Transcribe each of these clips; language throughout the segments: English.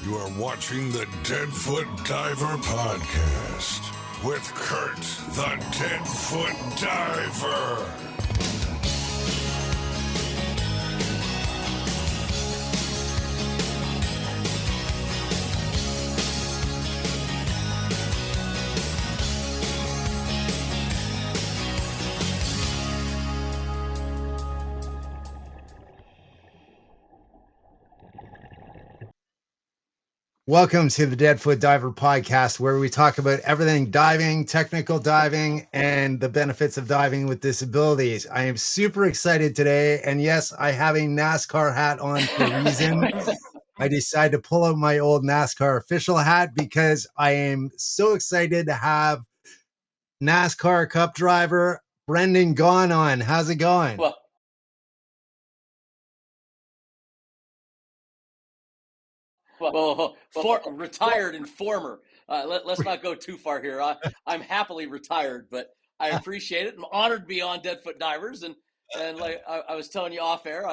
You are watching the DeadfootDiver podcast with Kurt, the Deadfoot Diver. Welcome to the Deadfoot Diver podcast, where we talk about everything diving, technical diving, and the benefits of diving with disabilities. I am super excited today. And yes, I have a NASCAR hat on for a reason. I decided to pull out my old NASCAR official hat because I am so excited to have NASCAR Cup driver Brendan Gaughan on. How's it going? Well, retired and former. Let's not go too far here. I'm happily retired, but I appreciate it. I'm honored to be on Deadfoot Divers, and like I was telling you off air,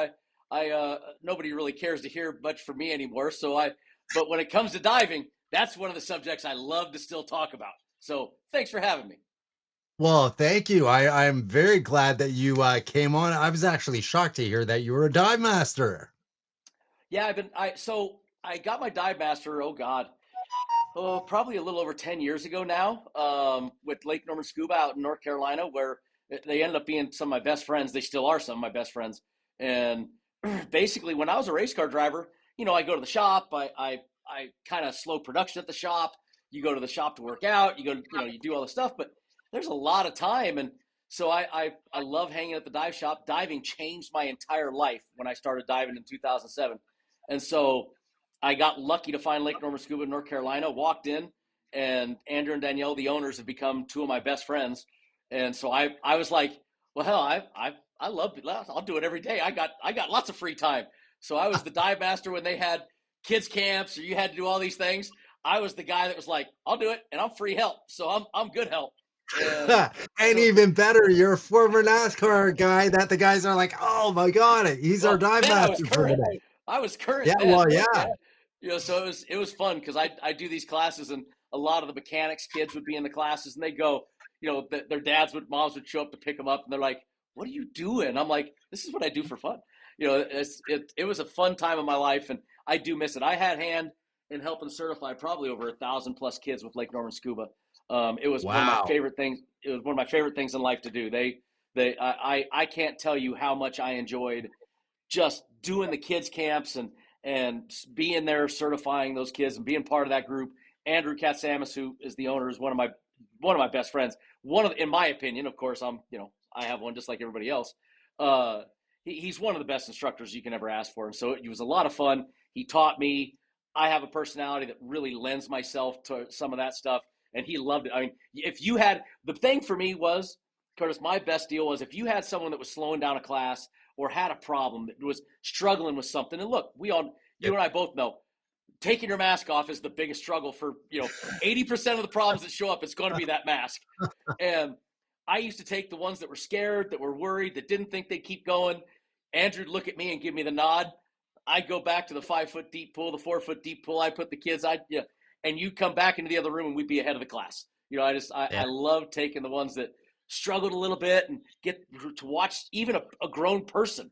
I nobody really cares to hear much from me anymore. But when it comes to diving, that's one of the subjects I love to still talk about. So thanks for having me. Well, thank you. I'm very glad that you came on. I was actually shocked to hear that you were a dive master. Yeah, I got my dive master, probably a little over 10 years ago now, with Lake Norman Scuba out in North Carolina, where they ended up being some of my best friends. They still are some of my best friends. And basically, when I was a race car driver, I go to the shop. I kind of slow production at the shop. You go to the shop to work out. You do all the stuff, but there's a lot of time. And so I love hanging at the dive shop. Diving changed my entire life when I started diving in 2007. And so I got lucky to find Lake Norman Scuba in North Carolina, walked in, and Andrew and Danielle, the owners, have become two of my best friends. And so I was like, well, hell, I love it. I'll do it every day. I got lots of free time. So I was the dive master when they had kids camps or you had to do all these things. I was the guy that was like, I'll do it, and I'm free help. So I'm good help. And even better, you're a former NASCAR guy that the guys are like, oh my God, he's our dive master for today. I was current. Yeah, then, well, yeah. So it was fun because I do these classes, and a lot of the mechanics kids would be in the classes, and they go, their moms would show up to pick them up, and they're like, "What are you doing?" I'm like, "This is what I do for fun." It was a fun time of my life, and I do miss it. I had hand in helping certify probably over 1,000+ kids with Lake Norman Scuba. It was one of my favorite things. It was one of my favorite things in life to do. I can't tell you how much I enjoyed just doing the kids camps and being there certifying those kids and being part of that group. Andrew Katsamis, who is the owner, is one of my best friends. In my opinion, of course, I have one just like everybody else. He's one of the best instructors you can ever ask for. And so it was a lot of fun. He taught me. I have a personality that really lends myself to some of that stuff, and he loved it. I mean, the thing for me was, Curtis, my best deal was if you had someone that was slowing down a class or had a problem that was struggling with something. And look, you and I both know, taking your mask off is the biggest struggle for, 80% of the problems that show up, it's going to be that mask. And I used to take the ones that were scared, that were worried, that didn't think they'd keep going. Andrew'd look at me and give me the nod. I'd go back to the 5-foot deep pool, the 4-foot deep pool. I'd put the kids, and you'd come back into the other room and we'd be ahead of the class. I love taking the ones that struggled a little bit and get to watch even a grown person,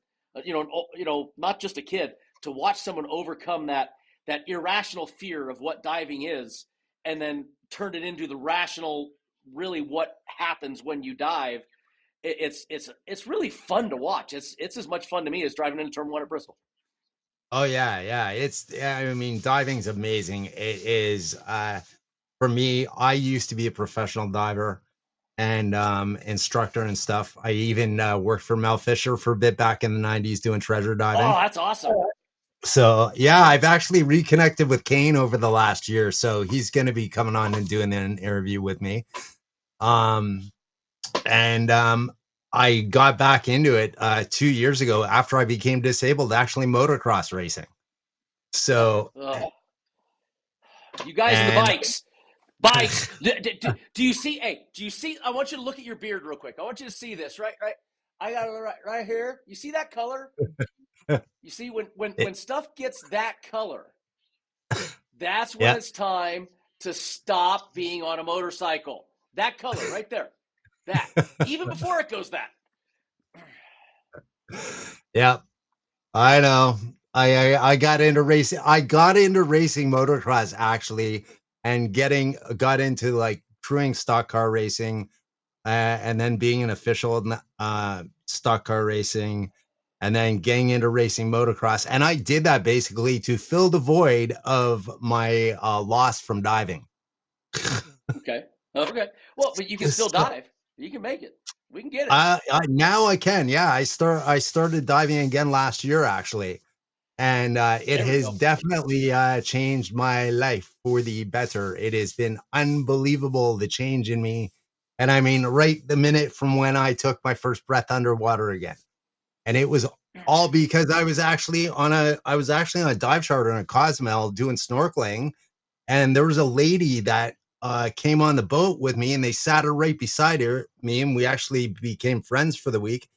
not just a kid, to watch someone overcome that irrational fear of what diving is, and then turn it into the rational, really what happens when you dive. It's really fun to watch. It's as much fun to me as driving into Turn 1 at Bristol. Oh yeah. Diving's amazing. It is, for me, I used to be a professional diver and instructor and stuff. I even worked for Mel Fisher for a bit back in the 90s doing treasure diving. Oh, that's awesome. So yeah, I've actually reconnected with Kane over the last year. So he's going to be coming on and doing an interview with me. I got back into it 2 years ago after I became disabled, actually motocross racing. So you guys in the bikes. Do you see? Hey, do you see? I want you to look at your beard real quick. I want you to see this. Right. I got it right here. You see that color? You see when stuff gets that color, That's when it's time to stop being on a motorcycle. That color right there. That. Even before it goes that. Yeah, I know. I got into racing. I got into racing motocross actually, and got into like crewing stock car racing, and then being an official in stock car racing, and then getting into racing motocross. And I did that basically to fill the void of my loss from diving. Okay. Well, but you can still So, dive. You can make it. We can get it. now I can. Yeah, I started diving again last year actually, and it There we has go. definitely changed my life for the better. It has been unbelievable, the change in me. And I mean, right the minute from when I took my first breath underwater again. And it was all because I was actually on a dive charter in a Cozumel doing snorkeling, and there was a lady that came on the boat with me, and they sat her right beside me, and we actually became friends for the week.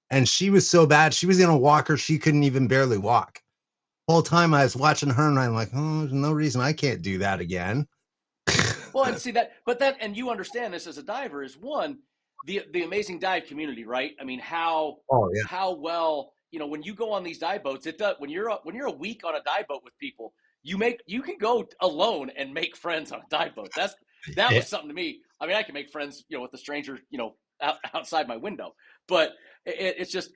And she was so bad, she was in a walker, she couldn't even barely walk. Whole time I was watching her, and I'm like, oh, there's no reason I can't do that again. Well, and see that, but that, and you understand this as a diver is one, the amazing dive community, right? I mean, Oh yeah, how well, when you go on these dive boats, it does, when you're a week on a dive boat with people, you can go alone and make friends on a dive boat. That yeah. was something to me. I mean, I can make friends, with a stranger, outside my window, but it's just,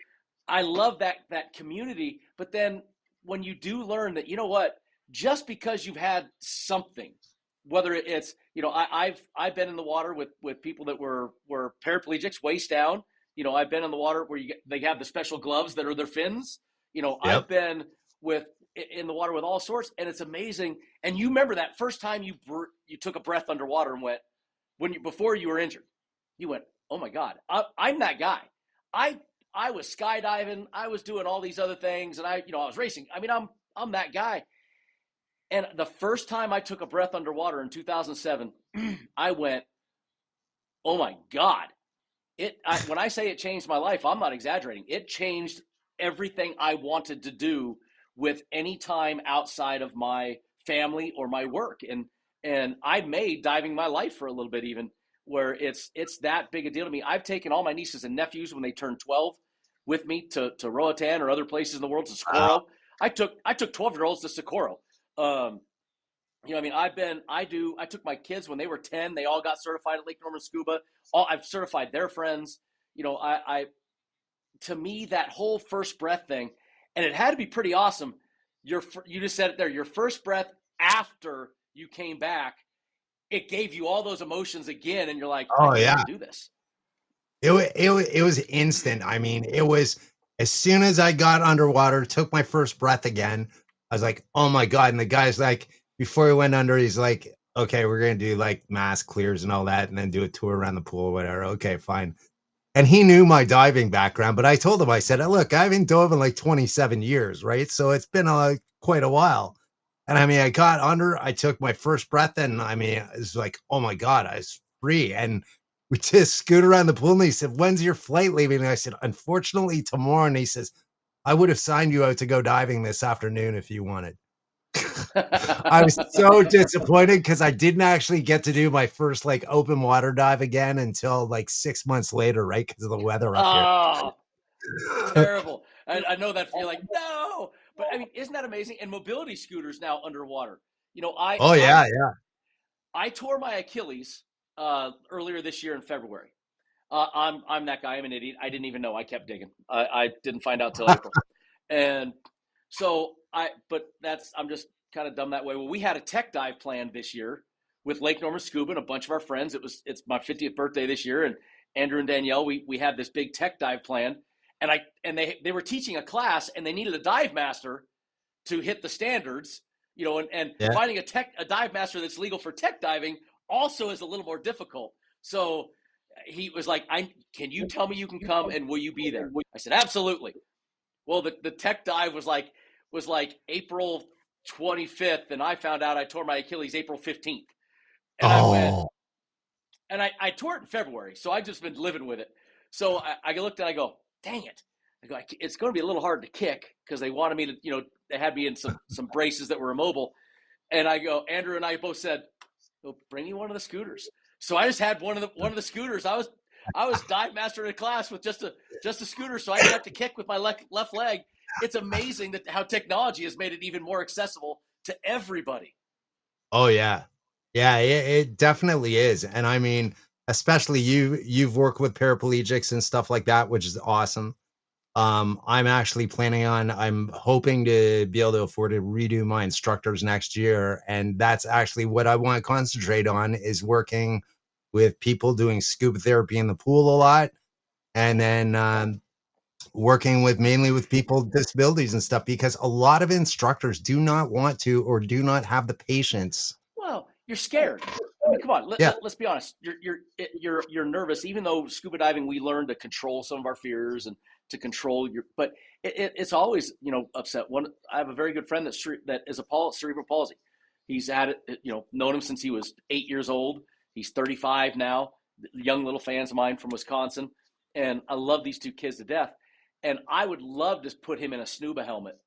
I love that community. But then when you do learn that, you know what, just because you've had something, whether it's, I've been in the water with people that were paraplegics, waist down. I've been in the water where they have the special gloves that are their fins. I've Yep. been in the water with all sorts, and it's amazing. And you remember that first time you took a breath underwater and went, before you were injured, you went, oh my God, I'm that guy. I I was skydiving, I was doing all these other things, and I was racing. I mean, I'm that guy. And the first time I took a breath underwater in 2007, I went, "Oh my God!" When I say it changed my life, I'm not exaggerating. It changed everything I wanted to do with any time outside of my family or my work, and I made diving my life for a little bit, even where it's that big a deal to me. I've taken all my nieces and nephews when they turned 12 with me to Roatan or other places in the world, to Wow. Socorro. I took 12-year-olds to Socorro. Um, I mean, I took my kids when they were 10. They all got certified at Lake Norman Scuba. I've certified their friends. To me, that whole first breath thing, and it had to be pretty awesome. You just said it there. Your first breath after you came back, it gave you all those emotions again, and you're like, I Oh think I yeah. can do this. It was instant. I mean, it was as soon as I got underwater, took my first breath again, I was like, "Oh my God." And the guy's like, before he went under, he's like, "Okay, we're gonna do like mask clears and all that, and then do a tour around the pool, whatever." Okay, fine. And he knew my diving background, but I told him, I said, "Look, I haven't dove in like 27 years, right? So it's been quite a while." And I mean, I got under, I took my first breath, and I mean, it's like, oh my God, I was free. And we just scooted around the pool, and he said, "When's your flight leaving?" And I said, "Unfortunately, tomorrow." And he says, "I would have signed you out to go diving this afternoon if you wanted." I was so disappointed because I didn't actually get to do my first like open water dive again until like 6 months later, right? Because of the weather up here. Oh, terrible. I know that you're like, no, but I mean, isn't that amazing? And mobility scooters now underwater. You know, I Oh yeah, I yeah. I tore my Achilles earlier this year in February. I'm that guy. I'm an idiot. I didn't even know. I kept digging. I didn't find out till April, and so I'm just kind of dumb that way. Well, we had a tech dive planned this year with Lake Norman Scuba and a bunch of our friends. It's my 50th birthday this year, and Andrew and Danielle, we had this big tech dive planned, and they were teaching a class, and they needed a dive master to hit the standards, and Yeah. finding a dive master that's legal for tech diving also is a little more difficult. So he was like, can you tell me you can come, and will you be there? I said, absolutely. Well, the tech dive was like April 25th, and I found out I tore my Achilles April 15th. And I went, Oh, and I tore it in February, so I've just been living with it. So I looked and I go, dang it. I go, it's going to be a little hard to kick because they wanted me to, they had me in some braces that were immobile. And I go, Andrew and I both said, "Well, bring you one of the scooters." So I just had one of the scooters. I was dive master in a class with just a scooter, so I didn't have to kick with my left leg. It's amazing that how technology has made it even more accessible to everybody. Oh yeah. Yeah, it definitely is. And I mean, especially you've worked with paraplegics and stuff like that, which is awesome. I'm hoping to be able to afford to redo my instructors next year. And that's actually what I want to concentrate on, is working with people doing scuba therapy in the pool a lot. And then working with mainly with people with disabilities and stuff, because a lot of instructors do not want to or do not have the patience. Well, you're scared. I mean, come on. Yeah. Let's be honest. You're nervous. Even though scuba diving, we learn to control some of our fears and to control your. But it's always upset. I have a very good friend that is cerebral palsy. He's had it. Known him since he was 8 years old. He's 35 now. Young little fans of mine from Wisconsin, and I love these two kids to death. And I would love to put him in a snuba helmet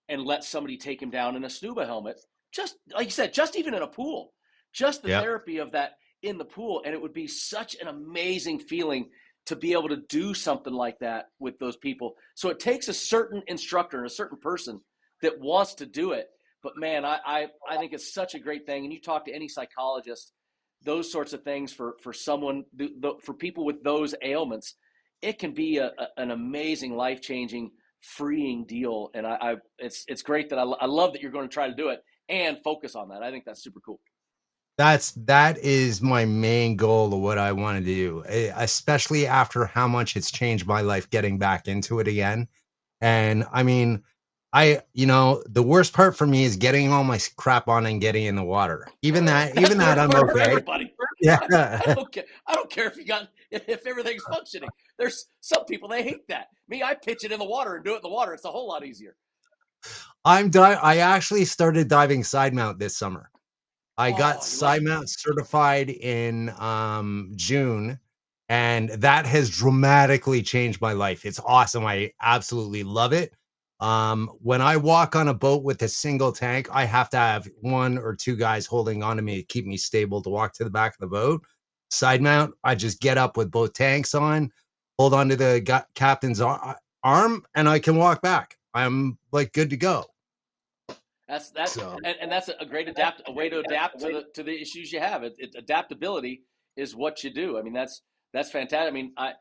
and let somebody take him down in a snuba helmet, just like you said, just even in a pool, just the Yeah. therapy of that in the pool. And it would be such an amazing feeling to be able to do something like that with those people. So it takes a certain instructor and a certain person that wants to do it. But man, I think it's such a great thing. And you talk to any psychologist, those sorts of things for someone, for people with those ailments, it can be an amazing, life-changing, freeing deal. And it's great that I love that you're going to try to do it and focus on that. I think that's super cool. That is my main goal of what I want to do, especially after how much it's changed my life getting back into it again. And I mean, the worst part for me is getting all my crap on and getting in the water. Even that I'm for okay. Everybody. Yeah. I don't care if everything's functioning. There's some people, they hate that. Me, I pitch it in the water and do it in the water. It's a whole lot easier. I actually started diving side mount this summer. I got side mount certified in June, and that has dramatically changed my life. It's awesome. I absolutely love it. When I walk on a boat with a single tank, I have to have one or two guys holding on to me to keep me stable to walk to the back of the boat. Side mount, I just get up with both tanks on, hold on to the captain's arm, and I can walk back. I'm like good to go. And that's a great way to adapt to the issues you have. Adaptability is what you do. I mean, that's fantastic. I mean, I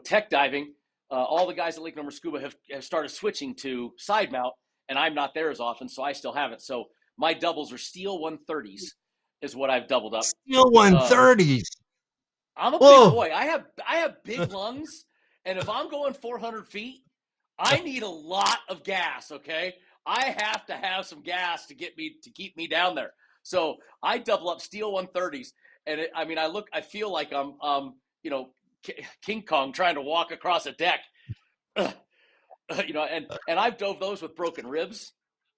tech diving, all the guys at Lake Number Scuba have started switching to side mount, and I'm not there as often, so I still have it. So my doubles are steel 130s is what I've doubled up. Steel 130s. I'm a big boy. I have big lungs, and if I'm going 400 feet, I need a lot of gas. Okay. I have to have some gas to keep me down there. So I double up steel 130s, and I feel like I'm King Kong trying to walk across a deck. And I've dove those with broken ribs.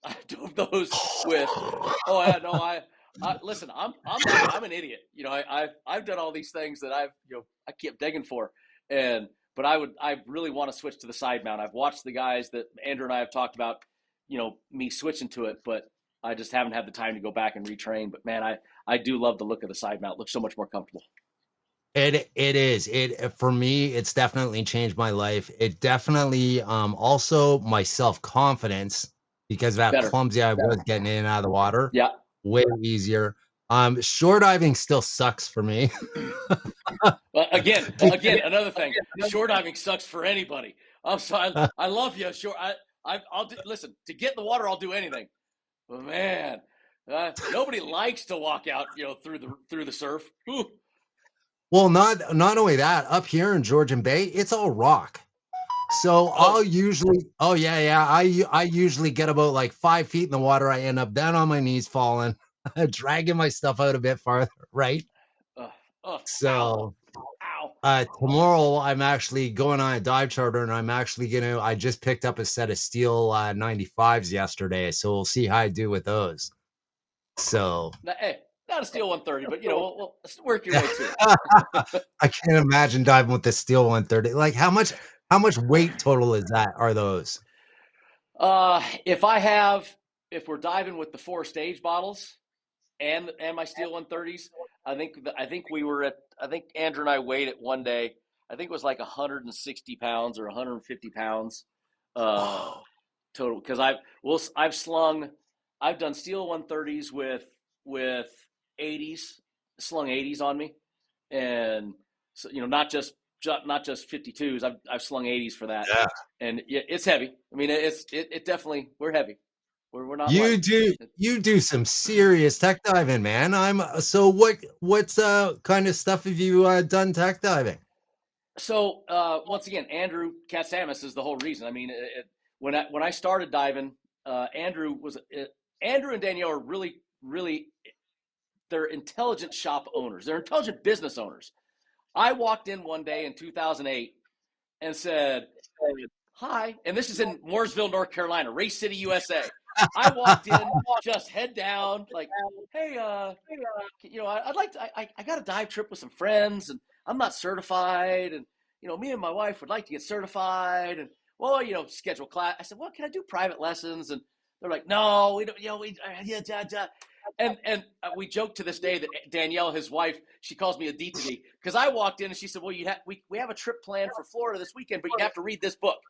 I dove those with listen, I'm an idiot. I've done all these things that I keep digging for, but I really want to switch to the side mount. I've watched the guys that Andrew and I have talked about, me switching to it, but I just haven't had the time to go back and retrain. But man, I do love the look of the side mount. It looks so much more comfortable. It is. For me, it's definitely changed my life. It definitely also my self-confidence, because that clumsy I was getting in and out of the water. Yeah. Way easier. Shore diving still sucks for me. Again, another thing. Shore diving sucks for anybody. I'm sorry. I love you. Sure. I'll do, listen, to get in the water, I'll do anything. But man, nobody likes to walk out, through the surf. Ooh. Well, not only that, up here in Georgian Bay, it's all rock. So I'll usually, I usually get about like 5 feet in the water. I end up down on my knees, falling, dragging my stuff out a bit farther, right? So tomorrow I'm actually going on a dive charter, and I just picked up a set of steel 95s yesterday, so we'll see how I do with those. So not a steel 130, but we'll work your way to it. I can't imagine diving with the steel 130. Like how much weight total are those? If I have if we're diving with the 4 stage bottles and my steel 130s, I think we were at, I think Andrew and I weighed it one day. I think it was like 160 pounds or 150 pounds total. Because I've done steel 130s with 80s, slung 80s on me, and so not just 52s. I've slung 80s for that, Yeah. and it's heavy. I mean, it definitely, we're heavy. We're not You light. do some serious tech diving, man. So what's kind of stuff have you done tech diving? So once again, Andrew Katsamis is the whole reason. I mean, when I started diving, Andrew and Danielle are really, they're intelligent shop owners. They're intelligent business owners. I walked in one day in 2008 and said, "Hi," and this is in Mooresville, North Carolina, Race City, USA. I walked in just head down, like, "Hey, I'd like to. I got a dive trip with some friends, and I'm not certified, and me and my wife would like to get certified, and well, schedule class." I said, "Well, can I do private lessons?" And they're like, "No, we don't. Yeah, da, da." And we joke to this day that Danielle, his wife, she calls me a D to D because I walked in and she said, "Well, we have a trip planned for Florida this weekend, but you have to read this book."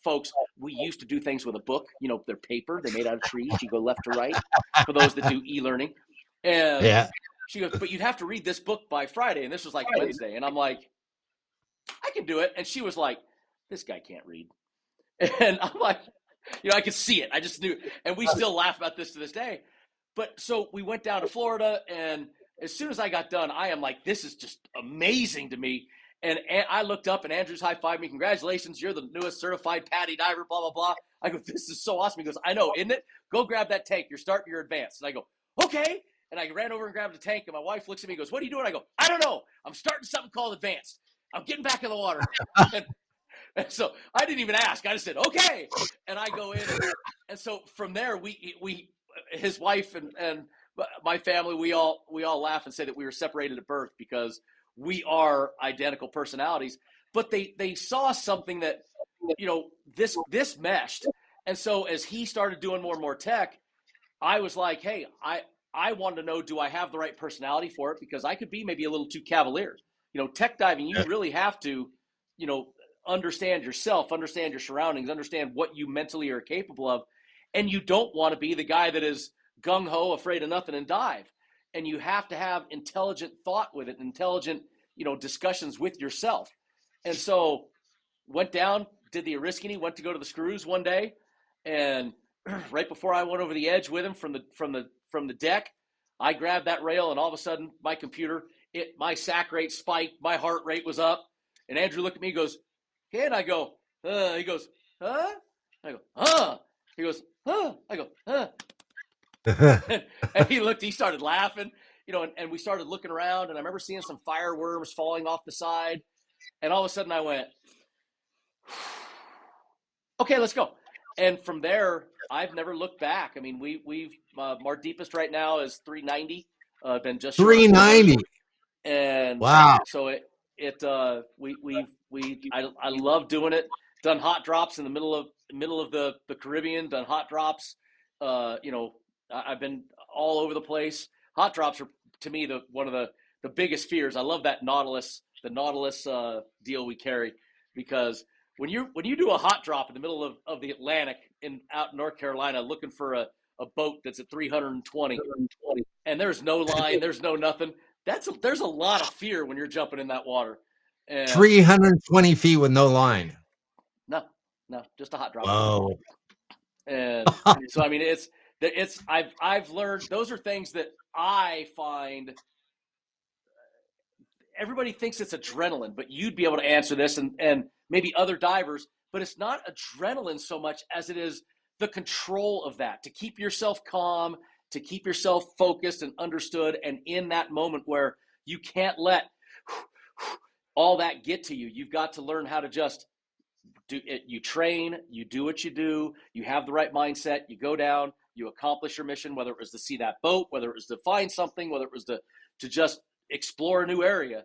Folks, we used to do things with a book. They're paper, they're made out of trees. You go left to right for those that do e-learning. And Yeah. she goes, "But you'd have to read this book by Friday." And this was like Wednesday. And I'm like, "I can do it." And she was like, "This guy can't read." And I'm like, I could see it. I just knew. And we still laugh about this to this day. But so we went down to Florida. And as soon as I got done, I am like, this is just amazing to me. And I looked up and Andrew's high-fived me. "Congratulations, you're the newest certified PADI diver, blah, blah, blah." I go, "This is so awesome." He goes, "I know, isn't it? Go grab that tank. You're starting your advance." And I go, "Okay." And I ran over and grabbed the tank, and my wife looks at me and goes, "What are you doing?" I go, "I don't know. I'm starting something called advanced. I'm getting back in the water." And so I didn't even ask. I just said, "Okay." And I go in. And so from there, we his wife and my family, we all laugh and say that we were separated at birth because we are identical personalities. But they saw something that, this meshed. And so as he started doing more and more tech, I was like, "Hey, I wanted to know, do I have the right personality for it?" Because I could be maybe a little too cavalier. Tech diving, you really have to, you know, understand yourself, understand your surroundings, understand what you mentally are capable of. And you don't want to be the guy that is gung ho, afraid of nothing, and dive. And you have to have intelligent thought with it, intelligent, discussions with yourself. And so went down, did the Oriskany, went to go to the screws one day, and right before I went over the edge with him from the deck, I grabbed that rail, and all of a sudden my computer, my sac rate spiked, my heart rate was up, and Andrew looked at me, goes, "Okay," and I go, he goes, "Huh?" I go, "Huh?" He goes, "Huh?" I go, "Huh?" And he started laughing, and we started looking around, and I remember seeing some fireworms falling off the side, and all of a sudden I went, "Okay, let's go." And from there, I've never looked back. I mean, we've our deepest right now is 390. Been just short of 390. and Wow. so I love doing it. Done hot drops in the middle of the Caribbean. Done hot drops. I've been all over the place. Hot drops are, to me, one of the biggest fears. I love that the Nautilus deal we carry, because when you do a hot drop in the middle of the Atlantic out in North Carolina looking for a boat that's at 320 and there's no line, there's no nothing. There's a lot of fear when you're jumping in that water. And 320 feet with no line. no, just a hot drop. Whoa. And so I mean, I've learned, those are things that I find everybody thinks it's adrenaline, but you'd be able to answer this, and maybe other divers, but it's not adrenaline so much as it is the control of that, to keep yourself calm, to keep yourself focused and understood, and in that moment where you can't let all that get to you. You've got to learn how to just do it. You train, you do what you do, you have the right mindset, you go down, you accomplish your mission, whether it was to see that boat, whether it was to find something, whether it was to just explore a new area,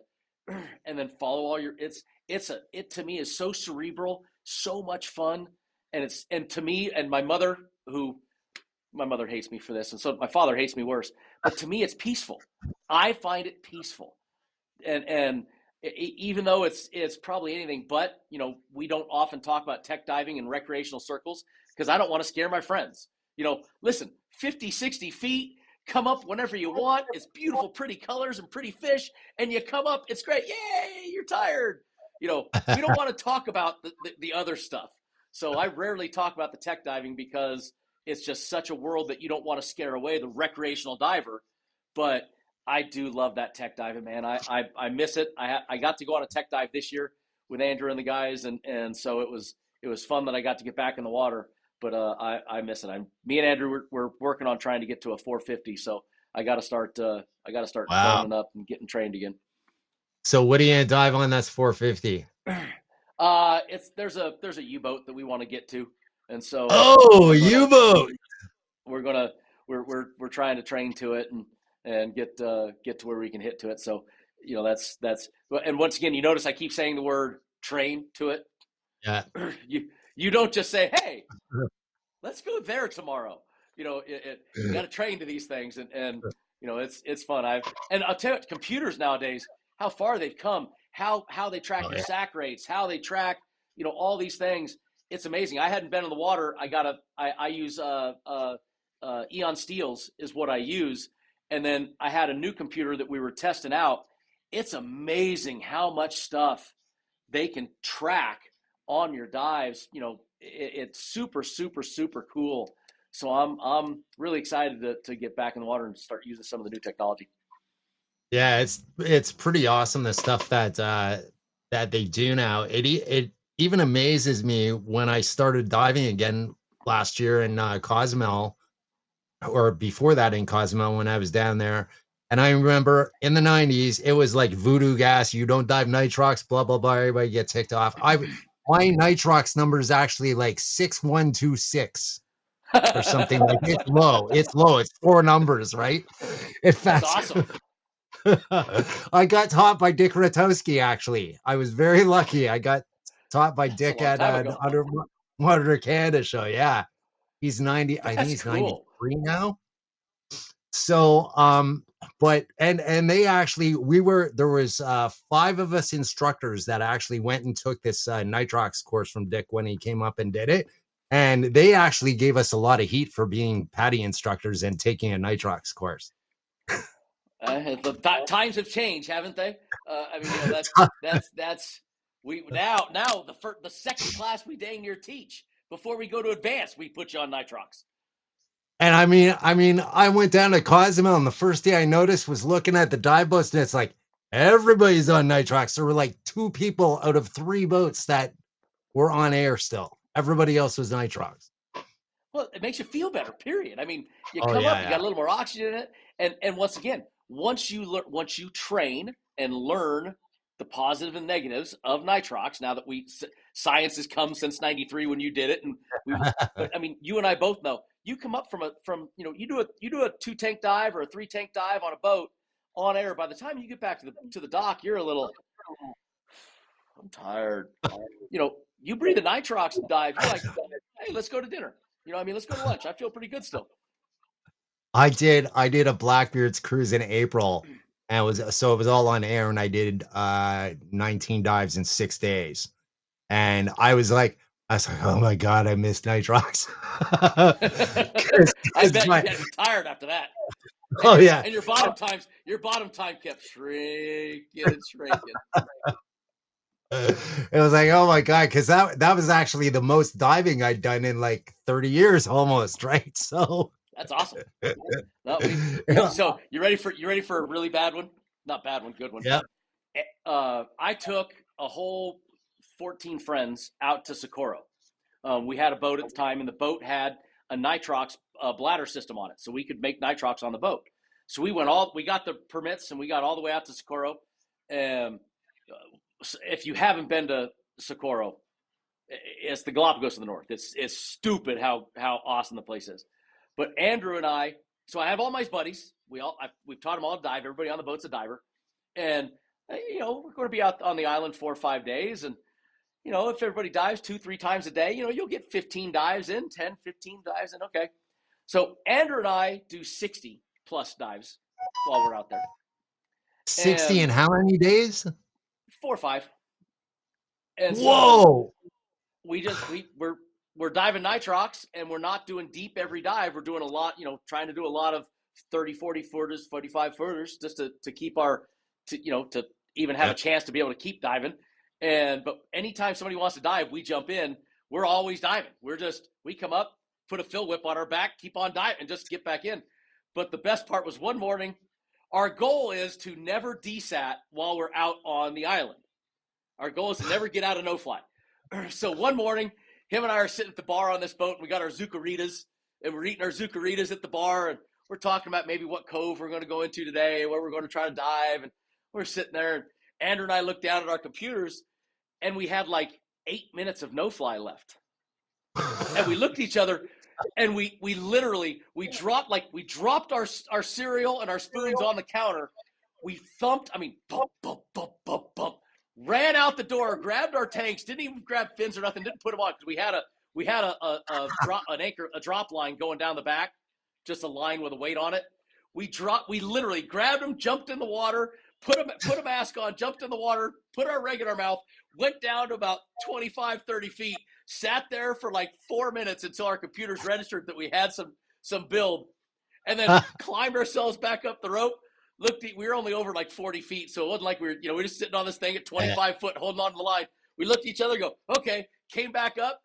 and then follow all your, it to me is so cerebral, so much fun. And to me and my mother, who my mother hates me for this, and so my father hates me worse. But to me, it's peaceful. I find it peaceful, and even though it's probably anything but, we don't often talk about tech diving in recreational circles because I don't want to scare my friends. Listen, 50, 60 feet, come up whenever you want. It's beautiful, pretty colors and pretty fish, and you come up, it's great. Yay, you're tired. We don't want to talk about the other stuff. So I rarely talk about the tech diving because it's just such a world that you don't want to scare away the recreational diver. But I do love that tech diving, man. I miss it. I got to go on a tech dive this year with Andrew and the guys, and so it was fun that I got to get back in the water. But I miss it. Me and Andrew we're working on trying to get to a 450. So I got to start Wow. toning up and getting trained again. So what are you gonna dive on? That's 450. There's a U-boat that we want to get to, and so U-boat. We're trying to train to it and get to where we can hit to it. So that's and once again, you notice I keep saying the word train to it. Yeah. You don't just say, hey, let's go there tomorrow. You got to train to these things, and it's fun. And I'll tell you, computers nowadays, how far they've come, how they track your sack rates, how they track all these things. It's amazing. I hadn't been in the water. I use Eon Steels is what I use, and then I had a new computer that we were testing out. It's amazing how much stuff they can track on your dives. It's super, super, super cool. So I'm really excited to get back in the water and start using some of the new technology. Yeah, it's pretty awesome, the stuff that they do now. It even amazes me when I started diving again last year in Cozumel, or before that in Cozumel when I was down there. And I remember in the 90s, it was like voodoo gas. You don't dive nitrox, blah, blah, blah. Everybody gets ticked off. My nitrox number is actually like 6126 or something. Like it's low. It's low. It's 4 numbers, right? In fact, That's awesome. I got taught by Dick Ratowski, actually. I was very lucky. I got taught by Dick at an Underwater Canada show. Yeah. He's 90. I think he's cool. 93 now. So, but they actually, there was 5 of us instructors that actually went and took this nitrox course from Dick when he came up and did it. And they actually gave us a lot of heat for being PADI instructors and taking a nitrox course. The times have changed, haven't they? That's we now the second class we dang near teach before we go to advanced, we put you on nitrox. And I mean, I went down to Cozumel, and the first thing I noticed was looking at the dive boats, and it's like everybody's on nitrox. There were like 2 people out of 3 boats that were on air still. Everybody else was nitrox. Well, it makes you feel better, period. I mean, you come up, you got a little more oxygen in it. And once again, once you train and learn the positive and negatives of nitrox, now that science has come since 93 when you did it. And I mean, you and I both know, you come up you do a 2-tank dive or a 3-tank dive on a boat on air. By the time you get back to the dock, you're a little, I'm tired. You breathe a nitrox dive, you're like, hey, let's go to dinner. Let's go to lunch. I feel pretty good still. I did a Blackbeard's cruise in April, and it was all on air, and I did 19 dives in 6 days. And I was like, oh my God, I missed nitrox. I bet you get tired after that. Yeah. And your bottom time kept shrinking and shrinking. It was like, oh my God, because that was actually the most diving I'd done in like 30 years almost, right? So that's awesome. So you ready for a really bad one? Not bad one, good one. Yeah. I took a whole 14 friends out to Socorro. We had a boat at the time, and the boat had a nitrox bladder system on it, so we could make nitrox on the boat. So we got the permits, and we got all the way out to Socorro. If you haven't been to Socorro, it's the Galapagos of the North. It's stupid how awesome the place is. But Andrew and I, so I have all my buddies. We've taught them all to dive. Everybody on the boat's a diver, and we're going to be out on the island 4 or 5 days, and if everybody dives 2-3 times a day, you'll get 15 dives in, 10, 15 dives in. Okay. So Andrew and I do 60 plus dives while we're out there. 60 in And how many days? 4 or 5. And Whoa. so we're diving nitrox, and we're not doing deep every dive. We're doing a lot, trying to do a lot of 30, 40 footers, 45 footers, just to keep to even have a chance to be able to keep diving. But anytime somebody wants to dive, we jump in. We're always diving. We come up, put a fill whip on our back, keep on diving, and just get back in. But the best part was one morning, our goal is to never desat while we're out on the island. Our goal is to never get out of no-fly. So one morning, him and I are sitting at the bar on this boat, and we got our zucaritas, and we're eating our zucaritas at the bar, and we're talking about maybe what cove we're going to go into today, where we're going to try to dive, and we're sitting there, and Andrew and I looked down at our computers, and we had like 8 minutes of no-fly left. And we looked at each other, and we dropped our cereal and our spoons on the counter. We thumped, bump, bump, bump, bump, bump, ran out the door, grabbed our tanks, didn't even grab fins or nothing, didn't put them on, because we had a drop line going down the back, just a line with a weight on it. We literally grabbed them, jumped in the water, put a mask on, jumped in the water, put our rig in our mouth, went down to about 25, 30 feet, sat there for like 4 minutes until our computers registered that we had some build, and then climbed ourselves back up the rope. We were only over like 40 feet, so it wasn't like we were just sitting on this thing at 25 foot holding on to the line. We looked at each other and go, okay, came back up,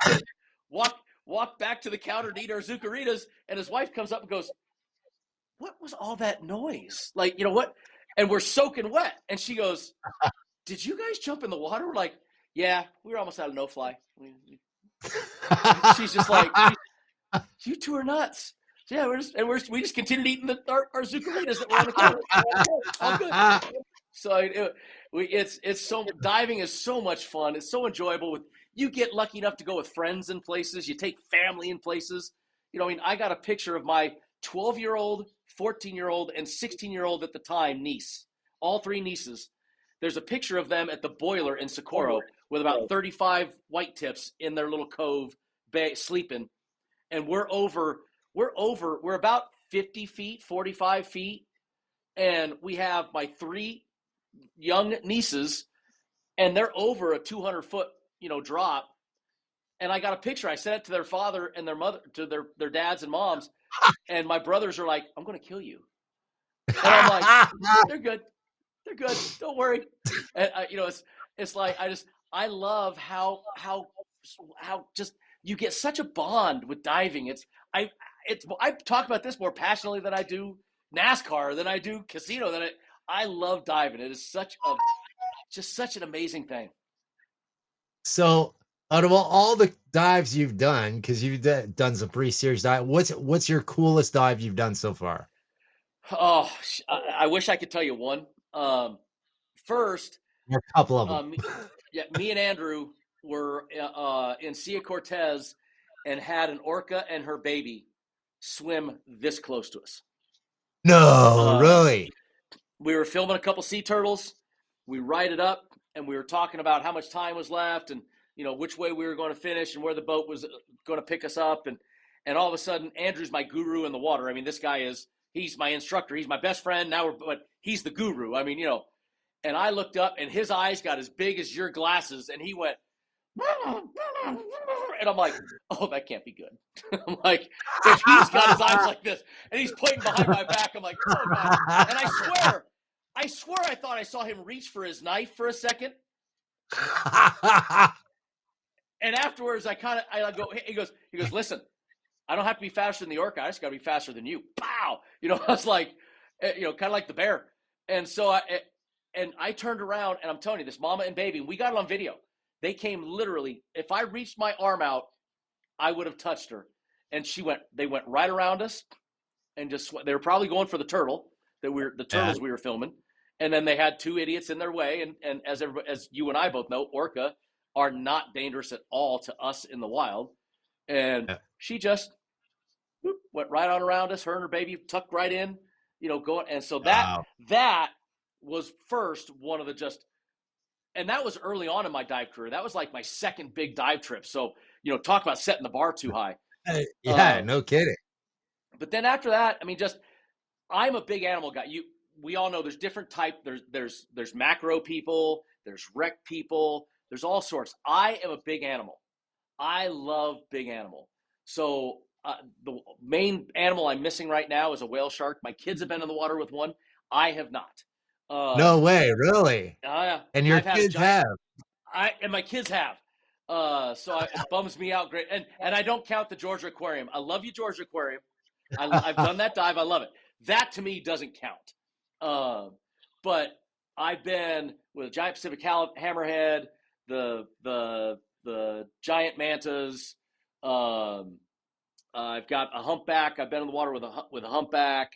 walked back to the counter to eat our zucaritas, and his wife comes up and goes, what was all that noise? Like, what? And we're soaking wet. And she goes, did you guys jump in the water? We're like, yeah, we were almost out of no-fly. She's just like, you two are nuts. So yeah, we just continued eating our zucaritas that were on the counter. All good. So diving is so much fun. It's so enjoyable. You get lucky enough to go with friends in places. You take family in places. I got a picture of my 12-year-old, 14-year-old, and 16-year-old at the time niece. All 3 nieces. There's a picture of them at the boiler in Socorro with about 35 white tips in their little cove bay sleeping, and we're about 50 feet, 45 feet, and we have my 3 young nieces, and they're over a 200-foot, drop. And I got a picture. I sent it to their father and their mother, to their dads and moms, and my brothers are like, I'm going to kill you. And I'm like, they're good. Don't worry. And it's like, I love how just you get such a bond with diving. I talk about this more passionately than I do NASCAR, than I do casino. I love diving. It is such an amazing thing. So out of all the dives you've done, because you've done some pretty serious dive, what's your coolest dive you've done so far? Oh, I wish I could tell you one. First, a couple of them. Me and Andrew were in Sia Cortez and had an orca and her baby swim this close to us. No, really? We were filming a couple sea turtles. We ride it up, and we were talking about how much time was left, and which way we were going to finish, and where the boat was going to pick us up, and all of a sudden, Andrew's my guru in the water. This guy he's my instructor. He's my best friend now, but he's the guru. And I looked up, and his eyes got as big as your glasses, and he went, and I'm like, oh, that can't be good. I'm like, if he's got his eyes like this, and he's pointing behind my back, I'm like, oh, God. And I swear I thought I saw him reach for his knife for a second. And afterwards, I go, he goes, listen, I don't have to be faster than the orca. I just got to be faster than you. Pow! I was like, kind of like the bear. And so I turned around, and I'm telling you, this mama and baby, we got it on video. They came literally, if I reached my arm out, I would have touched her. And they went right around us, and they were probably going for the turtle, the turtles we were filming. And then they had 2 idiots in their way. And as you and I both know, orca are not dangerous at all to us in the wild. And she just went right on around us. Her and her baby tucked right in, going. And so that was first one of the and that was early on in my dive career. That was like my second big dive trip. So, talk about setting the bar too high. Yeah, no kidding. But then after that, I mean, I'm a big animal guy. We all know there's different type. There's macro people. There's rec people. There's all sorts. I am a big animal. I love big animal. So the main animal I'm missing right now is a whale shark. My kids have been in the water with one. I have not. No way, really? And your I've had a kids giant. have? And my kids have. It bums me out great. And I don't count the Georgia Aquarium. I love you, Georgia Aquarium. I've done that dive. I love it. That to me doesn't count. But I've been with a giant Pacific hammerhead, the giant mantas. I've got a humpback. I've been in the water with a humpback.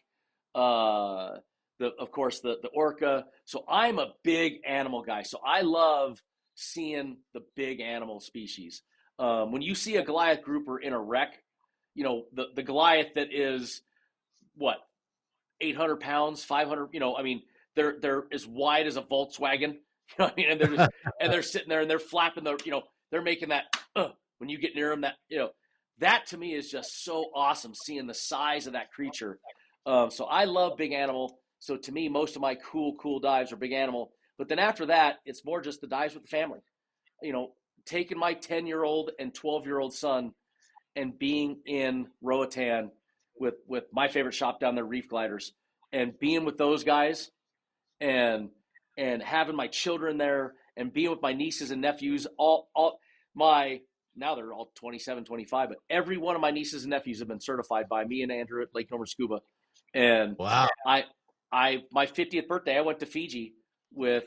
Of course the orca. So I'm a big animal guy. So I love seeing the big animal species. When you see a Goliath grouper in a wreck, you know, the Goliath that is what, 800 pounds, 500, you know, I mean, they're as wide as a Volkswagen, you know what I mean? And they're sitting there and they're flapping you know, they're making that, when you get near them, that, you know, that to me is just so awesome, seeing the size of that creature. So I love big animal. So to me, most of my cool dives are big animal. But then after that, it's more just the dives with the family. You know, taking my 10-year-old and 12-year-old son and being in Roatan with my favorite shop down there, Reef Gliders, and being with those guys and having my children there and being with my nieces and nephews, now they're all 27, 25, but every one of my nieces and nephews have been certified by me and Andrew at Lake Noma Scuba. And Wow. My 50th birthday, I went to Fiji with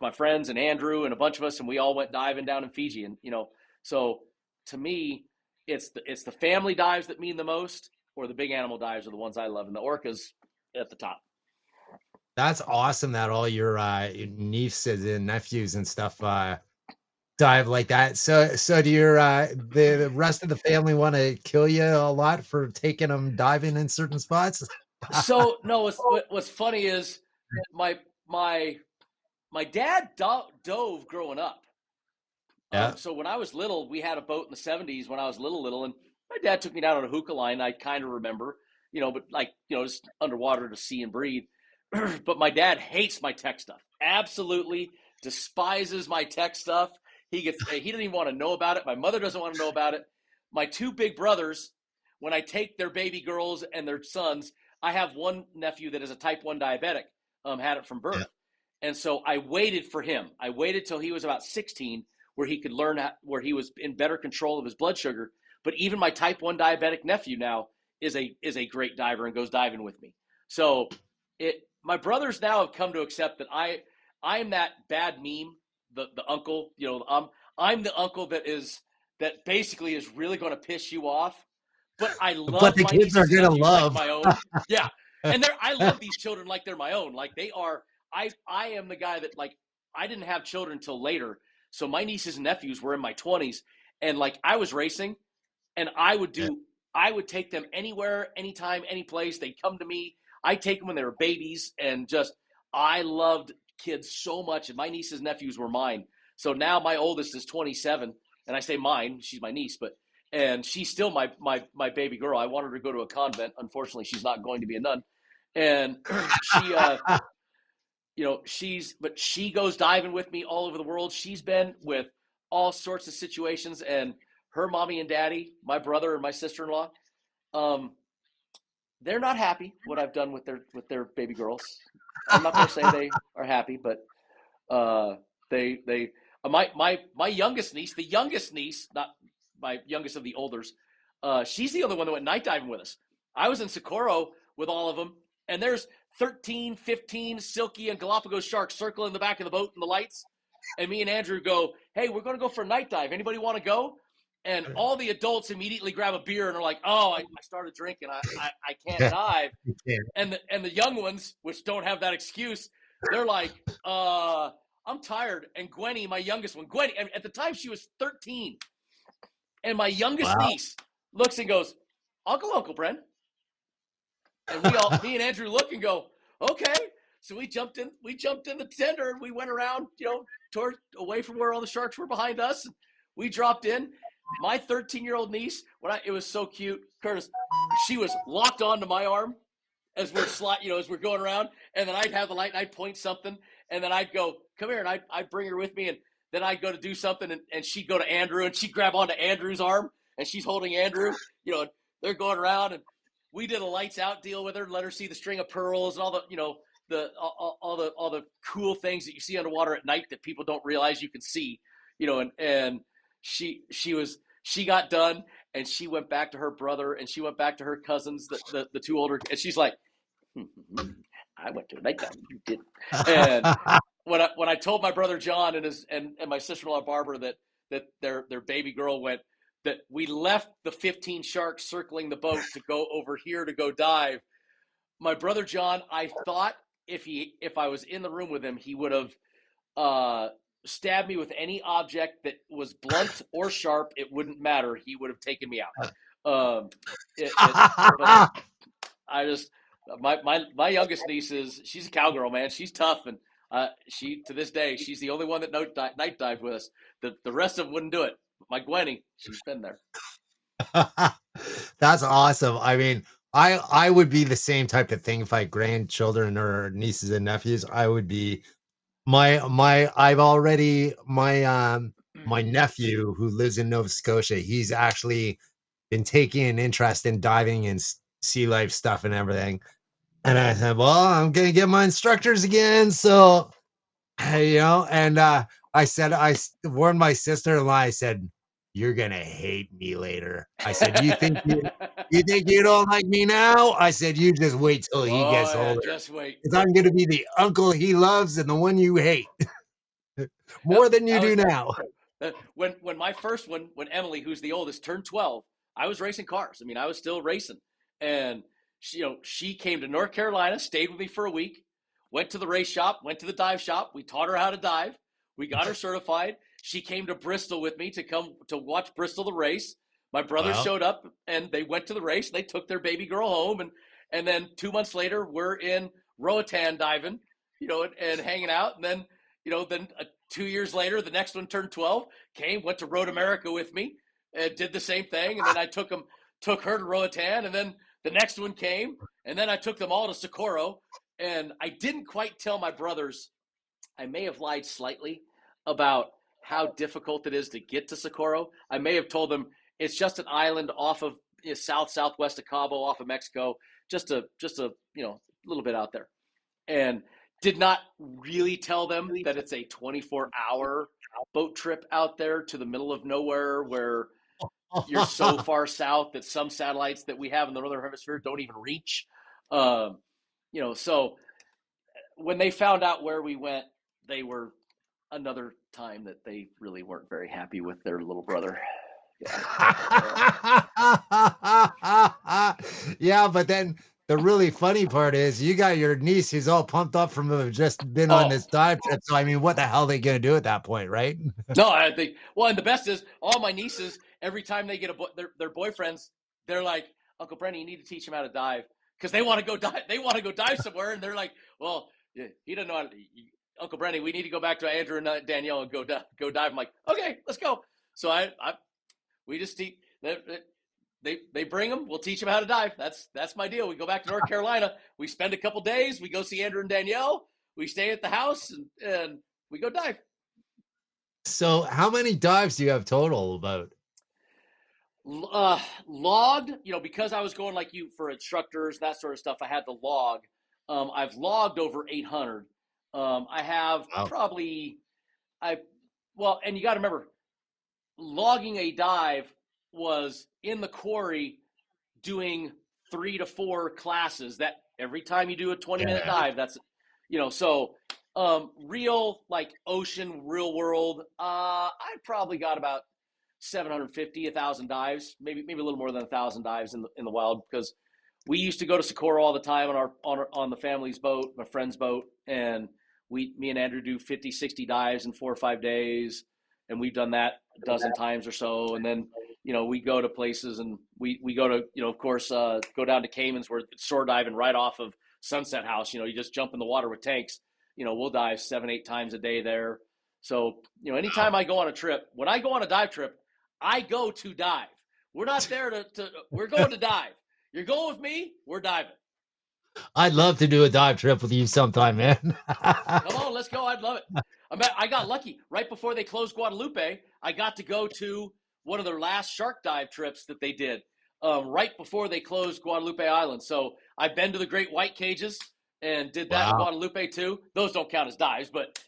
my friends and Andrew and a bunch of us, and we all went diving down in Fiji. And, you know, so to me, it's the family dives that mean the most, or the big animal dives are the ones I love, and the orcas at the top. That's awesome that all your nieces and nephews and stuff dive like that. So do your the rest of the family want to kill you a lot for taking them diving in certain spots? So no, what's funny is my dad dove growing up. Yeah. So when I was little, we had a boat in the 70s when I was little, and my dad took me down on a hookah line. I kind of remember, you know, but like, you know, just underwater to see and breathe. But my dad hates my tech stuff. Absolutely despises my tech stuff. He doesn't even want to know about it. My mother doesn't want to know about it. My two big brothers, when I take their baby girls and their sons, I have one nephew that is a type 1 diabetic, had it from birth. Yeah. And so I waited for him. I waited till he was about 16 where he could learn where he was in better control of his blood sugar. But even my type 1 diabetic nephew now is a great diver and goes diving with me. So my brothers now have come to accept that I'm that bad meme, the uncle, you know, I'm the uncle that basically is really going to piss you off. But I love but the my kids are going to love like my own. Yeah. And I love these children like they're my own. Like they are, I am the guy that, like, I didn't have children until later. So my nieces and nephews were in my 20s, and like I was racing, and I would take them anywhere, anytime, any place. They'd come to me. I'd take them when they were babies, and just, I loved kids so much, and my nieces and nephews were mine. So now my oldest is 27, and I say mine, she's my niece, and she's still my baby girl. I want her to go to a convent. Unfortunately, she's not going to be a nun. And she, you know, she goes diving with me all over the world. She's been with all sorts of situations, and her mommy and daddy, my brother and my sister-in-law, they're not happy what I've done with their baby girls. I'm not going to say they are happy, but my youngest niece, the youngest niece, not my youngest of the olders, she's the only one that went night diving with us. I was in Socorro with all of them, and there's 13, 15 silky and Galapagos sharks circling the back of the boat in the lights. And me and Andrew go, hey, we're going to go for a night dive. Anybody want to go? And all the adults immediately grab a beer and are like, oh, I started drinking. I can't dive. And the young ones, which don't have that excuse, they're like, I'm tired. And Gwenny, my youngest one, at the time she was 13. And my youngest niece looks and goes, I'll go, Uncle Bren. And me and Andrew look and go, okay. So we jumped in the tender, and we went around, you know, away from where all the sharks were behind us. We dropped in. my 13-year-old niece, it was so cute, Curtis, she was locked onto my arm as we're as we're going around, and then I'd have the light and I'd point something, and then I'd go, come here, and I'd bring her with me, and then I'd go to do something, and she'd go to Andrew, and she'd grab onto Andrew's arm, and she's holding Andrew, and they're going around, and we did a lights out deal with her and let her see the string of pearls and all the, all the cool things that you see underwater at night that people don't realize you can see, and she got done, and she went back to her brother, and she went back to her cousins, the two older, and she's like, I went to a night dive, you didn't. And when I told my brother John and my sister-in-law Barbara that their baby girl went, that we left the 15 sharks circling the boat to go over here to go dive, my brother John, I thought if I was in the room with him, he would have stabbed me with any object that was blunt or sharp. It wouldn't matter. He would have taken me out. But I just, my youngest niece she's a cowgirl, man. She's tough, and she, to this day, she's the only one that night dived with us. The rest of them wouldn't do it. My Gwenny, she's been there. That's awesome. I mean, I would be the same type of thing if I had grandchildren or nieces and nephews. I would be my nephew who lives in Nova Scotia. He's actually been taking an interest in diving and sea life stuff and everything. And I said, well, I'm gonna get my instructors again. So, and I said, I warned my sister-in-law. I said, you're gonna hate me later. I said, you think you don't like me now? I said, you just wait till he gets older. Just wait. Because I'm gonna be the uncle he loves and the one you hate. More than you do now. When my first one, when Emily, who's the oldest, turned 12, I was racing cars. I mean, I was still racing. And she came to North Carolina, stayed with me for a week, went to the race shop, went to the dive shop. We taught her how to dive. We got her certified. She came to Bristol with me to come to watch Bristol the race. My brother showed up, and they went to the race. They took their baby girl home, and then 2 months later, we're in Roatan diving, and hanging out. And then, then 2 years later, the next one turned 12, went to Road America with me, and did the same thing. And then I took her to Roatan, and then the next one came, and then I took them all to Socorro. And I didn't quite tell my brothers, I may have lied slightly about how difficult it is to get to Socorro. I may have told them it's just an island off of southwest of Cabo, off of Mexico, just a little bit out there, and did not really tell them that it's a 24-hour boat trip out there to the middle of nowhere where you're so far south that some satellites that we have in the northern hemisphere don't even reach. So when they found out where we went, they were another time that they really weren't very happy with their little brother. Yeah, but then the really funny part is you got your niece who's all pumped up from just been on this dive trip. So I mean, what the hell are they gonna do at that point, right? No, I think. Well, and the best is all my nieces. Every time they get their boyfriends, they're like, Uncle Brenny, you need to teach them how to dive because they want to go dive. They want to go dive somewhere, and they're like, well, he doesn't know how to. Uncle Brenny, we need to go back to Andrew and Danielle and go dive. I'm like, okay, let's go. So we just teach. They bring them. We'll teach them how to dive. That's my deal. We go back to North Carolina. We spend a couple days. We go see Andrew and Danielle. We stay at the house and we go dive. So how many dives do you have total about? Logged, because I was going like you for instructors, that sort of stuff, I had to log. I've logged over 800. I have probably, and you got to remember, logging a dive was in the quarry doing 3 to 4 classes. That every time you do a 20-minute dive, that's, so real like ocean, real world, I probably got about 750, 1,000 dives, maybe a little more than 1,000 dives in the wild, because we used to go to Socorro all the time on the family's boat, my friend's boat, and me and Andrew do 50, 60 dives in 4 or 5 days, and we've done that a dozen times or so. And then we go to places, and we go to of course go down to Cayman's where it's shore diving right off of Sunset House. You just jump in the water with tanks. We'll dive 7, 8 times a day there. So anytime I go on a trip, when I go on a dive trip, I go to dive. We're not there we're going to dive. You're going with me, we're diving. I'd love to do a dive trip with you sometime, man. Come on, let's go. I'd love it. I got lucky. Right before they closed Guadalupe, I got to go to one of their last shark dive trips that they did right before they closed Guadalupe Island. So I've been to the Great White Cages and did that in Wow. Guadalupe too. Those don't count as dives, but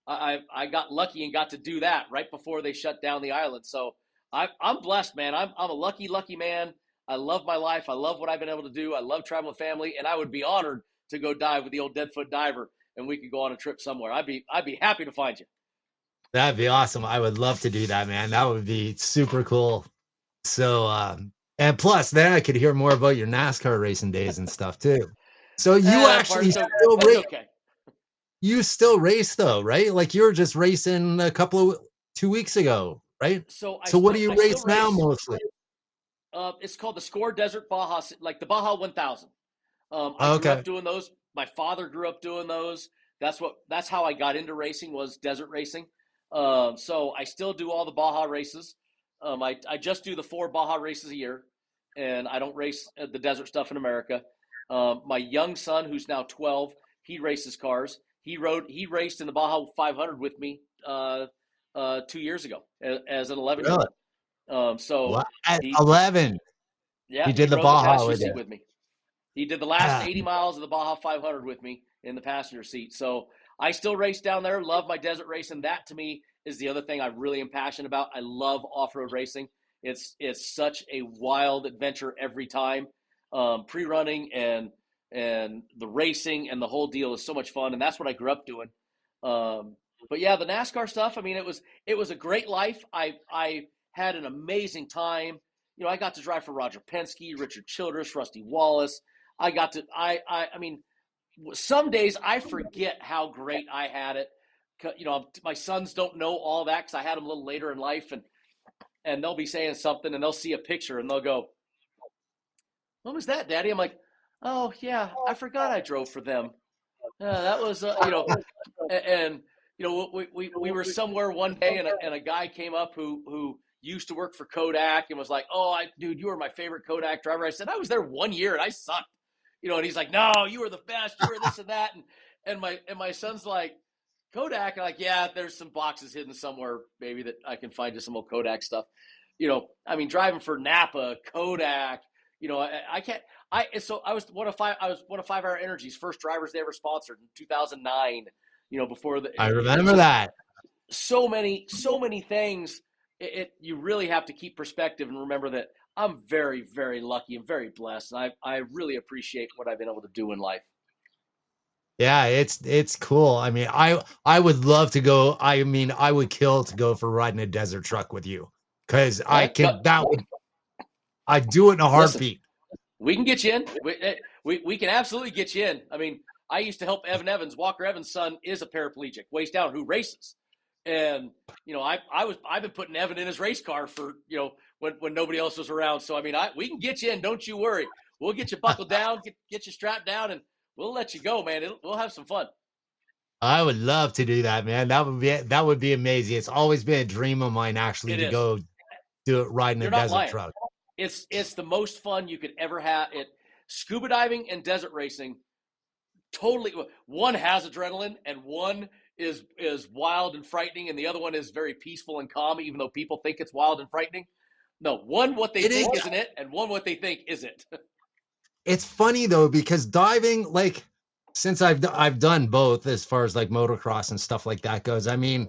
I got lucky and got to do that right before they shut down the island. So I'm blessed, man. I'm a lucky man. I love my life. I love what I've been able to do. I love traveling with family, and I would be honored to go dive with the old DeadFoot diver, and we could go on a trip somewhere. I'd be happy to find you. That'd be awesome. I would love to do that, man. That would be super cool. So, and plus, then I could hear more about your NASCAR racing days and stuff too. So you actually still race. Okay. You still race though, right? Like you were just racing 2 weeks ago, right? So what do you race now mostly? It's called the Score Desert Baja, like the Baja 1000. I grew up doing those. My father grew up doing those. That's how I got into racing, was desert racing. So I still do all the Baja races. I just do the 4 Baja races a year, and I don't race the desert stuff in America. My young son, who's now 12, he races cars. He raced in the Baja 500 with me 2 years ago as an 11-year-old. At 11, yeah, he did the Baja with me. He did the last 80 miles of the Baja 500 with me in the passenger seat. So I still race down there. Love my desert racing. That to me is the other thing I really am passionate about. I love off-road racing. It's such a wild adventure every time. Pre-running and the racing and the whole deal is so much fun, and that's what I grew up doing. But yeah, the NASCAR stuff. I mean, it was a great life. I had an amazing time. I got to drive for Roger Penske, Richard Childress, Rusty Wallace. I mean, some days I forget how great I had it. My sons don't know all that because I had them a little later in life, and they'll be saying something and they'll see a picture and they'll go, "What was that, Daddy?" I'm like, "Oh yeah, I forgot I drove for them. That was and we were somewhere one day and a guy came up who used to work for Kodak and was like, "Oh, dude, you were my favorite Kodak driver." I said, "I was there 1 year and I sucked." And he's like, "No, you were the best. You were this and that." And my son's like, "Kodak?" And I'm like, "Yeah, there's some boxes hidden somewhere, maybe that I can find just some old Kodak stuff." I mean, driving for Napa, Kodak, I can't. I was one of 5 Hour Energy's first drivers they ever sponsored in 2009. Before I remember that. So many things. You really have to keep perspective and remember that I'm very, very lucky and very blessed. And I really appreciate what I've been able to do in life. Yeah, it's cool. I mean, I would love to go. I mean, I would kill to go for riding a desert truck with you because I'd do it in a heartbeat. Listen, we can get you in. We can absolutely get you in. I mean, I used to help Evan Evans. Walker Evans' son is a paraplegic, waist down, who races. And I've been putting Evan in his race car for when nobody else was around. So I mean, we can get you in. Don't you worry. We'll get you buckled down, get you strapped down, and we'll let you go, man. We'll have some fun. I would love to do that, man. That would be amazing. It's always been a dream of mine actually to go do it riding a desert truck. It's the most fun you could ever have. Scuba diving and desert racing. Totally, one has adrenaline and one is wild and frightening, and the other one is very peaceful and calm, even though people think it's wild and frightening. No, one what they think isn't it, and one what they think is it. It's funny though, because diving, like, since I've done both as far as like motocross and stuff like that goes, I mean,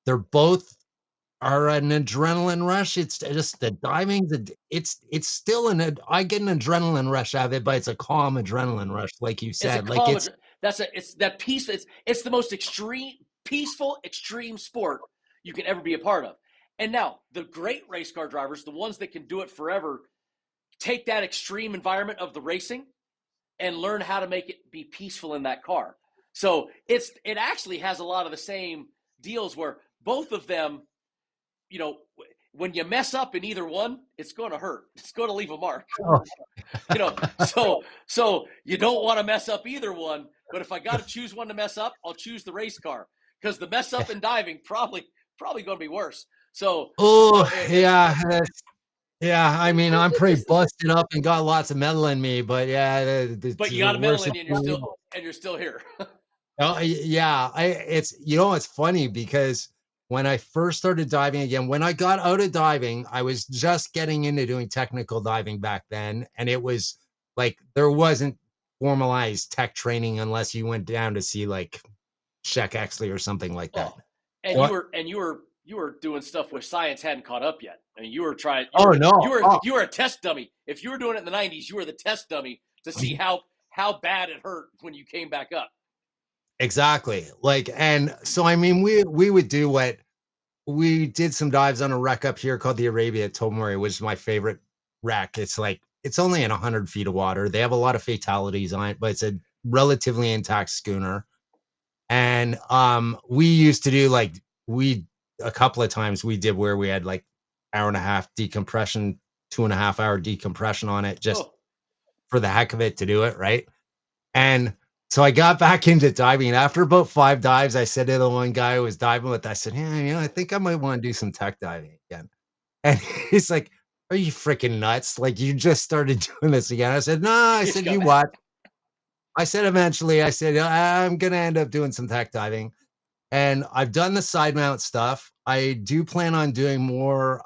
they're both are an adrenaline rush. It's just the diving, it's still I get an adrenaline rush out of it, but it's a calm adrenaline rush, like you said. It's that peace. It's the most peaceful extreme sport you can ever be a part of. And now the great race car drivers, the ones that can do it forever, take that extreme environment of the racing and learn how to make it be peaceful in that car. So it actually has a lot of the same deals where both of them, when you mess up in either one, it's going to hurt. It's going to leave a mark. So you don't want to mess up either one. But if I got to choose one to mess up, I'll choose the race car, because the mess up in diving probably going to be worse. So, Oh, it's yeah. Yeah, I mean, I'm it's pretty just, busted up and got lots of metal in me, but yeah, but you the got a medal worst. in you, and you're still here. Oh, yeah. It's, you know, it's funny because when I first started diving again, when I got out of diving, I was just getting into doing technical diving back then. And it was like, there wasn't formalized tech training unless you went down to see like Sheck Exley or something like that. Oh, and What? you were doing stuff where science hadn't caught up yet. I mean, you were trying. Oh, no. Oh, You were a test dummy. If you were doing it in the '90s, you were the test dummy to see how bad it hurt when you came back up. exactly. Like, and so, I mean, we would do what we did some dives on a wreck up here called the Arabia at Tomori, which is my favorite wreck. It's like it's only in 100 feet of water. They have a lot of fatalities on it, but it's a relatively intact schooner. And we used to do like we a couple of times we did where we had like hour and a half decompression, 2.5 hour decompression on it just Oh, for the heck of it to do it, right? And so I got back into diving. And after about 5 dives, I said to the one guy who was diving with, I said, yeah, you know, I think I might want to do some tech diving again. And he's like, are you freaking nuts? Like, you just started doing this again. I said, no, I it's said, you got what? I said, eventually, I said, I'm going to end up doing some tech diving. And I've done the side mount stuff. I do plan on doing more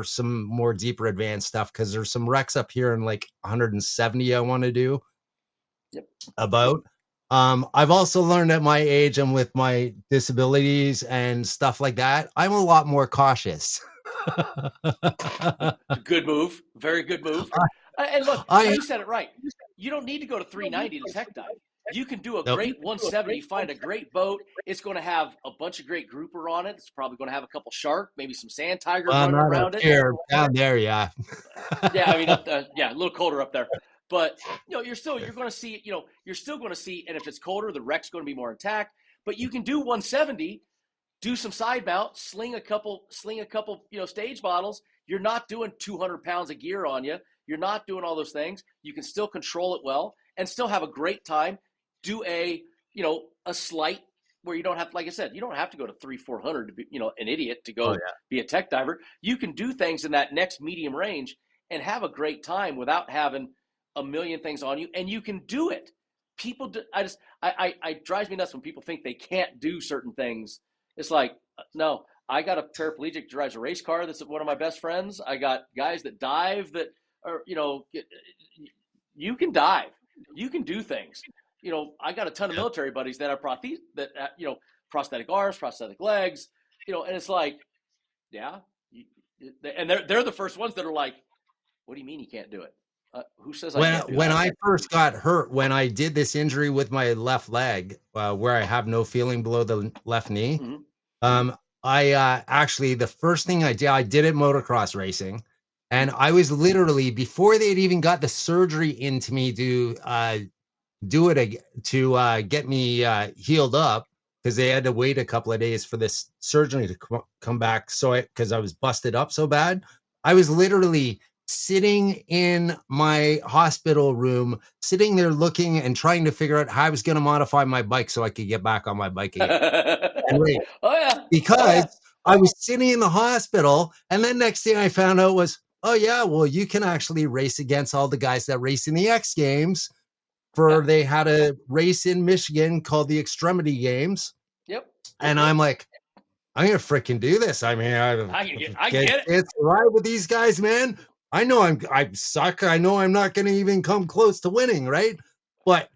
some more deeper advanced stuff because there's some wrecks up here in like 170 I want to do Yep. about. I've also learned at my age and with my disabilities and stuff like that, I'm a lot more cautious. Good move. Very good move. And look, I you said it right. You don't need to go to 390 to tech dive. You can do a nope. great 170, find a great boat. It's going to have a bunch of great grouper on it. It's probably going to have a couple shark, maybe some sand tiger Well, running not up around it. here, down there, yeah. Yeah, I mean, yeah, a little colder up there. But, you're going to see, you're still going to see, and if it's colder, the wreck's going to be more intact. But you can do 170, do some side mount, sling a couple, stage bottles. You're not doing 200 pounds of gear on you. You're not doing all those things. You can still control it well and still have a great time. Do a slight where you don't have, like I said, you don't have to go to 300-400 to be, an idiot to Oh go yeah. be a tech diver. You can do things in that next medium range and have a great time without having a million things on you. And you can do it. People do, I drives me nuts when people think they can't do certain things. It's like, no, I got a paraplegic who drives a race car that's one of my best friends. I got guys that dive that are, you can dive. You can do things. I got a ton of Yeah. military buddies that are prosthetic arms, prosthetic legs, and it's like, yeah. And they're the first ones that are like, what do you mean you can't do it? Who says I can't do When that? I first got hurt, when I did this injury with my left leg, where I have no feeling below the left knee, Mm-hmm. I actually the first thing I did it motocross racing, and I was literally before they'd even got the surgery into me to do it to get me healed up because they had to wait a couple of days for this surgery to come back. So because I was busted up so bad, I was literally sitting in my hospital room, sitting there looking and trying to figure out how I was going to modify my bike so I could get back on my bike again. And wait, Oh yeah, oh because yeah. I was sitting in the hospital, and then next thing I found out was, oh yeah, well you can actually race against all the guys that race in the X Games Yeah. they had a race in Michigan called the Extremity Games. Yep. Yep. And Yep. I'm like, I'm gonna freaking do this. I mean, I get it. it's right with these guys, man. I know I suck. I know I'm not gonna even come close to winning, right? But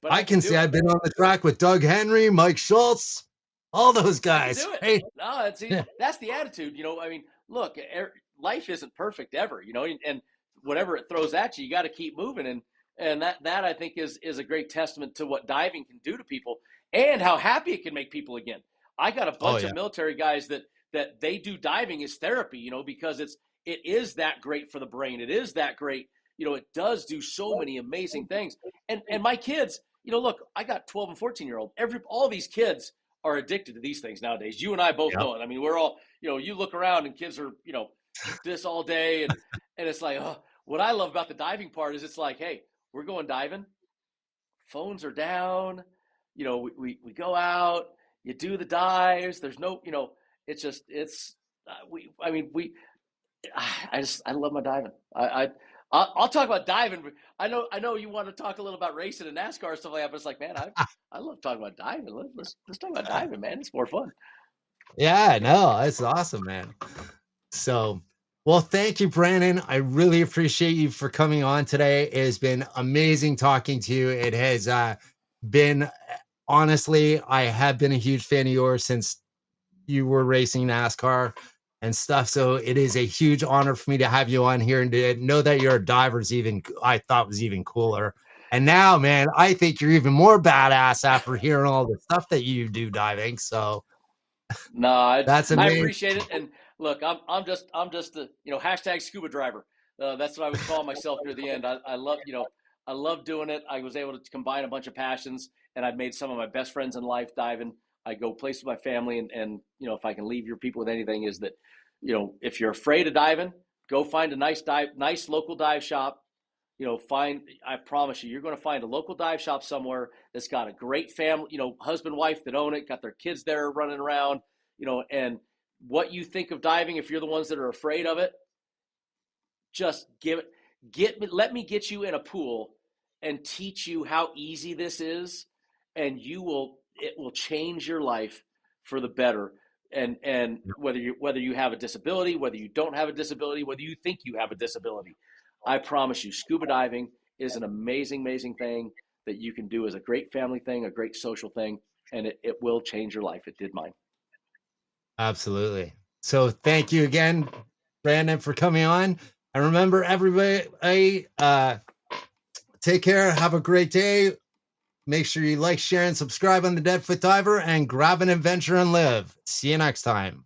But I I can can do say it. I've been on the track with Doug Henry, Mike Schultz, all those I can guys. do it. Right? No, Yeah. that's the attitude. I mean, look, life isn't perfect ever. And whatever it throws at you, you got to keep moving. And that I think is a great testament to what diving can do to people and how happy it can make people again. I got a Oh bunch yeah. of military guys that they do diving as therapy, because it is that great for the brain. It is that great. It does do so many amazing things. And my kids, look, I got 12 and 14-year-old. All these kids are addicted to these things nowadays. You and I both Yep. know it. I mean, we're all, you look around and kids are, this all day. And it's like, oh, what I love about the diving part is it's like, hey, we're going diving. Phones are down. We go out, you do the dives. There's no, it's just I love my diving. I'll talk about diving. I know you want to talk a little about racing and NASCAR and stuff like that, but it's like, man, I love talking about diving. Let's talk about diving, man. It's more fun. Yeah, no, that's awesome, man. So, well, thank you, Brandon. I really appreciate you for coming on today. It has been amazing talking to you. It has been, honestly, I have been a huge fan of yours since you were racing NASCAR and stuff. So it is a huge honor for me to have you on here and to know that you're a diver's I thought was even cooler. And now, man, I think you're even more badass after hearing all the stuff that you do diving. So No, that's I amazing. appreciate it. And look, I'm just the hashtag scuba driver. That's what I was calling myself near the end. I love I love doing it. I was able to combine a bunch of passions, and I've made some of my best friends in life diving. I go places with my family, and if I can leave your people with anything, is that if you're afraid of diving, go find a nice local dive shop. I promise you're going to find a local dive shop somewhere that's got a great family, husband, wife that own it, got their kids there running around, and what you think of diving, if you're the ones that are afraid of it, just let me get you in a pool and teach you how easy this is, and it will change your life for the better. And whether you have a disability, whether you don't have a disability, whether you think you have a disability, I promise you, scuba diving is an amazing, amazing thing that you can do as a great family thing, a great social thing, and it will change your life. It did mine. Absolutely. So thank you again, Brandon, for coming on. And remember, everybody, take care. Have a great day. Make sure you like, share, and subscribe on the DeadFoot Diver, and grab an adventure and live. See you next time.